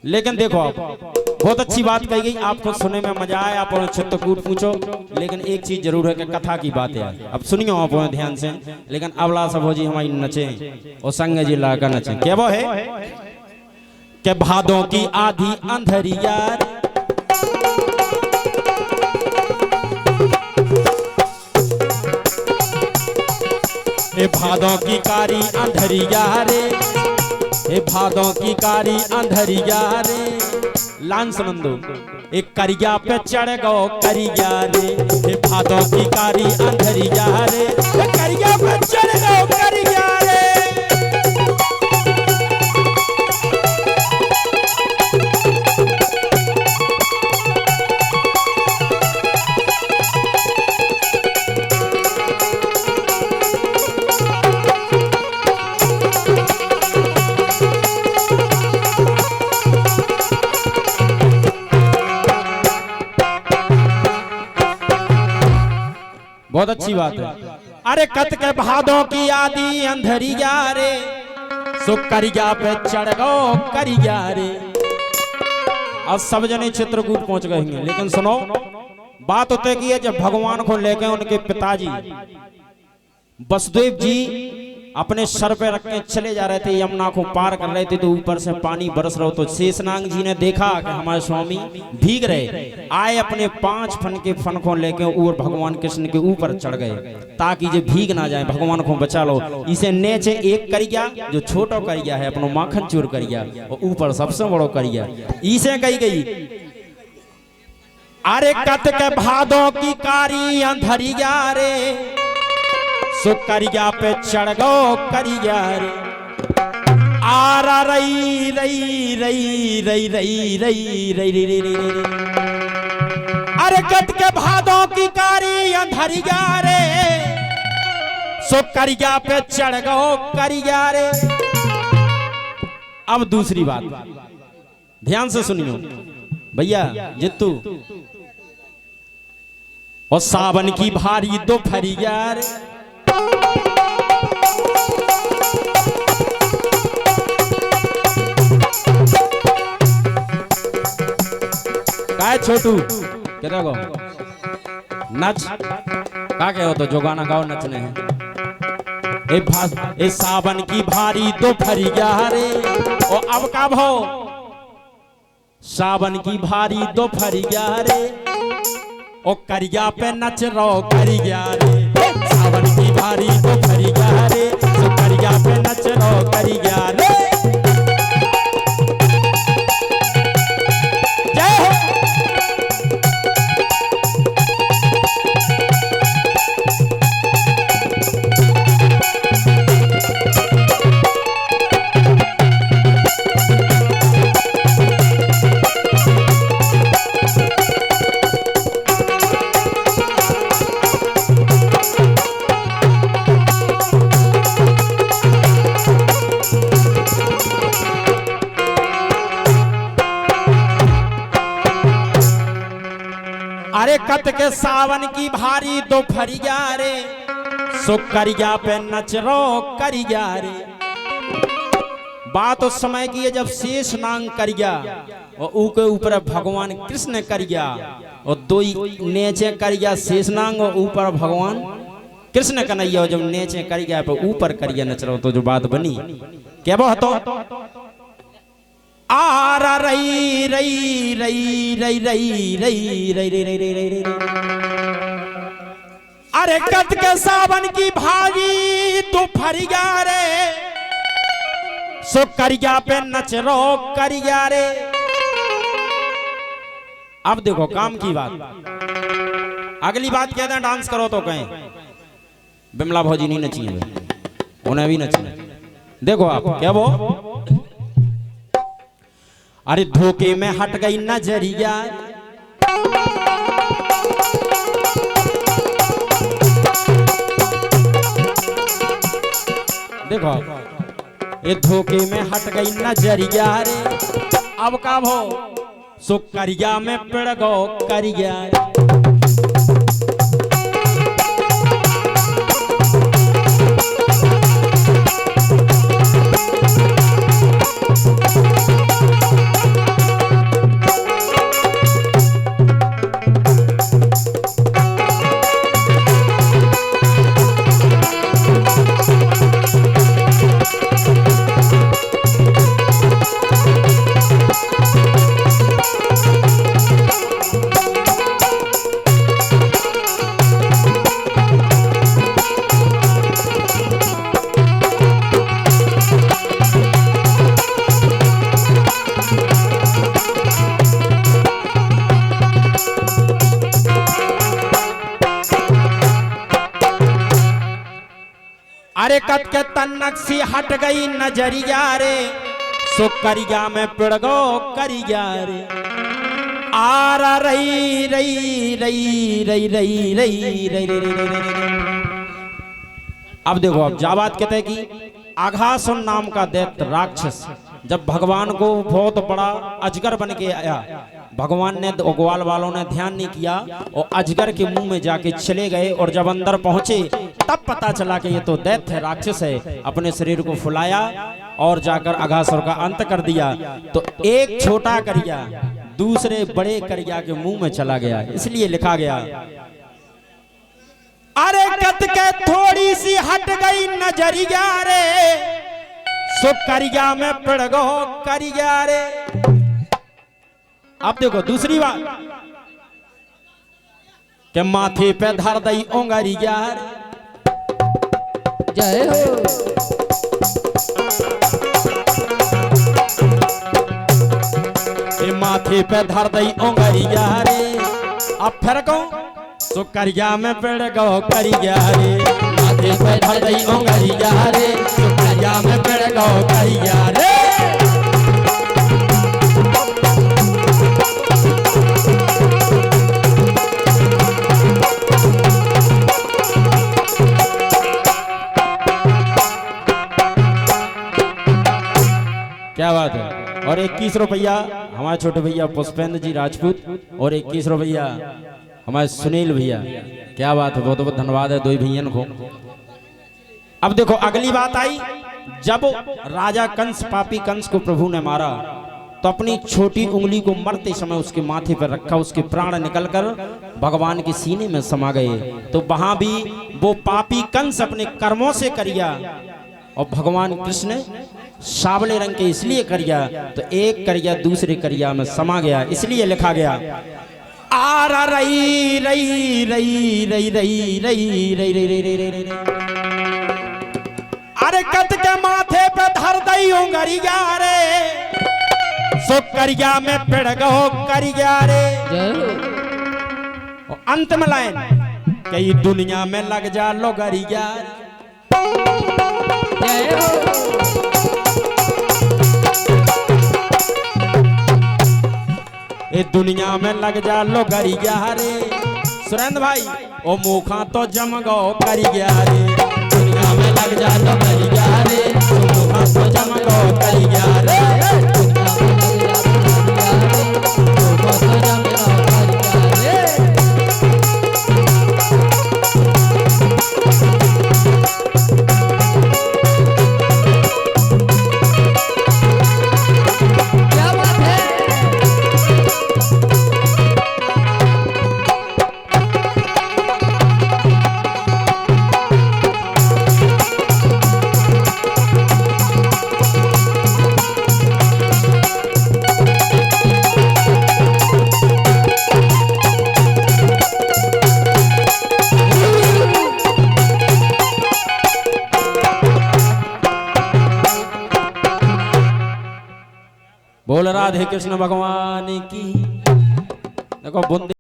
लेकिन देखो आप बहुत अच्छी बात कही गई, आपको सुनने में मजा आया, आप चित्रकूट पूछो। लेकिन एक चीज जरूर है कि कथा की बात है। अब सुनियो आप ध्यान से। लेकिन अबला सब हो जी हमारी नचे और संग जी लाकर नचे। क्या वो है कि भादों की आधी अंधरिया हे भादों की कारी अंधरिया रे, हे भादों की कारी अंधरिया रे। लान समंदो एक करिया पे चढ़ गो करिया रे, हे भादों की कारी अंधरिया रे, हे करिया पे चढ़ गो करिया रे। बहुत अच्छी बात है। अरे कत के भादों की आदि अंधरिया रे, सो करिया पे चढ़ गो करिया रे। अब सब जने चित्रकूट पहुंच गए हैं। लेकिन सुनो बात होते की है, जब भगवान को लेके उनके पिताजी वसुदेव जी अपने सर पे रख के चले जा रहे थे, यमुना को पार कर रहे थे, तो ऊपर से पानी बरस रहा। तो शेषनाग जी ने देखा कि हमारे स्वामी भीग रहे, आए अपने 5 फन के फनकों लेके और भगवान कृष्ण के ऊपर चढ़ गए ताकि जे भीग ना जाए, भगवान को बचा लो। इसे नीचे एक करिया जो छोटो करिया है अपनो माखन चूर करिया, और ऊपर सबसे बड़ो करिया इसे कही गई। अरे कत के भादों की कारी अंधरिया रे, सो करिया पे चढ़ गो करिया रे। आरा रई रई रई रई रई रई रई रई रई। अरे कत के भादों की कारी अंधरिया रे, सो करिया पे चढ़ गो करिया रे। अब दूसरी बात ध्यान से सुनियो भैया जित्तू। और सावन की भारी दोपहरिया रे, काय छोटू क्या गो नच का कहो तो जो गाना गाओ नचने हैं। ए सावन की भारी दोपहरिया रे, और अब का भो सावन की भारी दोपहरिया रे, ओ करिया पे नच रो करिया रे। सावन की भारी दोपहरिया रे, तो करिया पे नच रो करिया रे। जय हो। अरे कत के सावन की भारी दोपहरिया रे, सो करिया पे नच रो करिया रे। बात उस समय की है जब शेष नांग करिया और ऊके ऊपर भगवान कृष्ण करिया, और दो नेचे करिया शेष नांग और ऊपर भगवान कृष्ण कन्हैया। जब नेचे करिया पे ऊपर करिया नच रहो, तो जो बात बनी क्या वो तो आरा रई रई रई रई रई रई रई रई रई रई रई। अरे कत के सावन की भारी दोपहरिया रे, सो करिया पे नच रो करिया रे। अब देखो काम की बात। अगली बात कहते हैं डांस करो तो कहें बिमला भौजी नहीं नची है, उन्हें भी नचना। देखो आप क्या वो अरे धोखे में हट गई नजरिया, देखो ये धोखे में हट गई नजरिया रे। अब का हो सो करिया में पड़ गो करिया रे। अरे कट के तन्नक सी हट गई नजरिया रे, सो करिया में पिड़ गो करिया रे। आरा रही रही रही रही रही रही रही रही। अब देखो, अब जाबाद कहते हैं कि आघासुर नाम का दैत्य राक्षस जब भगवान को बहुत बड़ा अजगर बन के आया, भगवान ने ग्वाल वालों ने ध्यान नहीं किया और अजगर के मुंह में जाके चले गए। और जब अंदर पहुंचे तब पता चला कि ये तो दैत्य राक्षस है। अपने शरीर को फुलाया और जाकर अघासुर का अंत कर दिया। तो एक छोटा करिया दूसरे बड़े करिया के मुंह में चला गया, इसलिए लिखा गया अरे कत के थोड़ी सी हट गई नजरिया रे, सो करिया में पड़ गो करिया रे। अब देखो दूसरी बात के माथे पे धर दई ओंगरिया रे। जय हो। माथे पे धर दई ओंगरिया रे। अब फिर कहूं सो करिया में पड़ गो करिया रे। माथे पे धर दई ओंगरिया रे, सो करिया में पड़ गो करिया रे। क्या बात है। और 21 रुपया हमारे छोटे भैया पुष्पेंद्र जी राजपूत, और 21 रुपया हमारे सुनील भैया। क्या बात है, बहुत बहुत धन्यवाद है दो भैया को। अब देखो अगली बात आई, जब राजा कंस पापी कंस को प्रभु ने मारा तो अपनी छोटी उंगली को मरते समय उसके माथे पर रखा, उसके प्राण निकलकर भगवान के सीने में समा गए। तो वहां भी वो पापी कंस अपने कर्मों से करिया और भगवान कृष्ण सावले रंग के इसलिए करिया, तो एक करिया दूसरे करिया में समा गया, इसलिए लिखा गया आरा रही रही रही रही रही रही रही रही रही रही। अरे कत के माथे पे धर दई ओंगरिया रे, सो करिया में पिड़ गो करिया रे। और अंत में लाइन कई दुनिया में लग जा लो गरिया। ए दुनिया में लग जा लो गरिया रे। सुरेंद्र भाई ओ मुखा तो जम गो करिया रे। दुनिया में लग जा लो गरिया रे, ओ मुखा तो जम गो करिया रे। बोल राधे कृष्ण भगवान की। देखो बुंदे